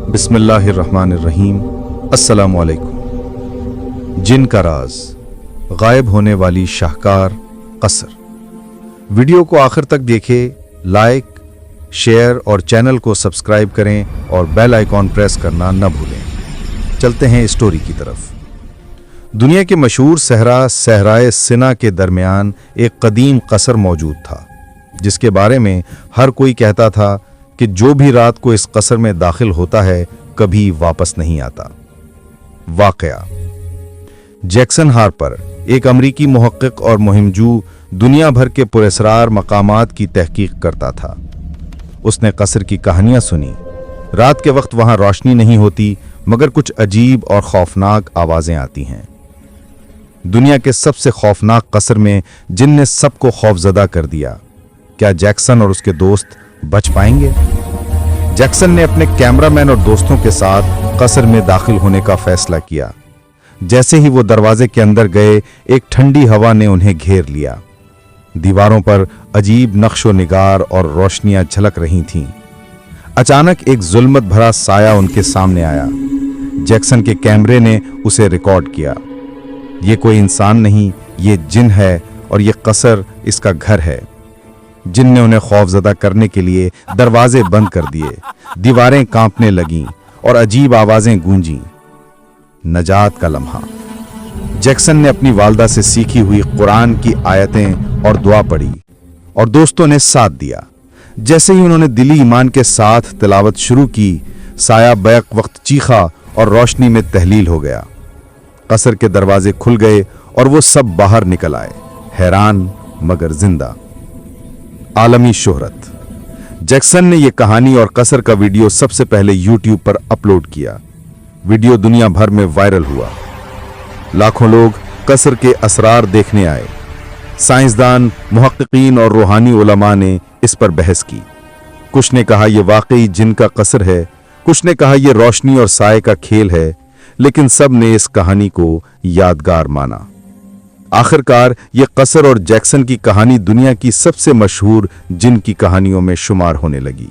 बिस्मिल्लाहिर्रहमानिर्रहीम। अस्सलामु अलैकुम। जिन का राज, गायब होने वाली शाहकार कसर। वीडियो को आखिर तक देखें, लाइक, शेयर और चैनल को सब्सक्राइब करें और बेल आइकॉन प्रेस करना न भूलें। चलते हैं स्टोरी की तरफ। दुनिया के मशहूर सहराए सिना के दरमियान एक कदीम कसर मौजूद था, जिसके बारे में हर कोई कहता था कि जो भी रात को इस कसर में दाखिल होता है कभी वापस नहीं आता। वाकया: जैक्सन हार्पर एक अमरीकी मुहक्किक और मुहिमजू दुनिया भर के पुरस्कार मकामात की तहकीक करता था। उसने कसर की कहानियां सुनी। रात के वक्त वहां रोशनी नहीं होती, मगर कुछ अजीब और खौफनाक आवाजें आती हैं। दुनिया के सबसे खौफनाक कसर में जिन ने सबको खौफजदा कर दिया। क्या जैक्सन और उसके दोस्त बच पाएंगे? जैक्सन ने अपने कैमरामैन और दोस्तों के साथ कसर में दाखिल होने का फैसला किया। जैसे ही वो दरवाजे के अंदर गए, एक ठंडी हवा ने उन्हें घेर लिया। दीवारों पर अजीब नक्शो निगार और रोशनियां झलक रही थीं। अचानक एक जुल्मत भरा साया उनके सामने आया। जैक्सन के कैमरे ने उसे रिकॉर्ड किया। ये कोई इंसान नहीं, ये जिन है और ये कसर इसका घर है। जिन ने उन्हें खौफजदा करने के लिए दरवाजे बंद कर दिए। दीवारें कांपने लगीं और अजीब आवाजें गूंजीं। नजात का लम्हा। जैक्सन ने अपनी वालदा से सीखी हुई कुरान की आयतें और दुआ पढ़ी और दोस्तों ने साथ दिया। जैसे ही उन्होंने दिली ईमान के साथ तिलावत शुरू की, साया बैक वक्त चीखा और रोशनी में तहलील हो गया। कसर के दरवाजे खुल गए और वो सब बाहर निकल आए, हैरान मगर जिंदा। आलमी शोहरत। जैक्सन ने यह कहानी और कसर का वीडियो सबसे पहले यूट्यूब पर अपलोड किया। वीडियो दुनिया भर में वायरल हुआ। लाखों लोग कसर के असरार देखने आए। साइंसदान, मुहक्किकीन और रूहानी उलमा ने इस पर बहस की। कुछ ने कहा यह वाकई जिन का कसर है, कुछ ने कहा यह रोशनी और साए का खेल है, लेकिन सब ने इस कहानी को यादगार माना। आखिरकार ये कसर और जैक्सन की कहानी दुनिया की सबसे मशहूर जिन की कहानियों में शुमार होने लगी।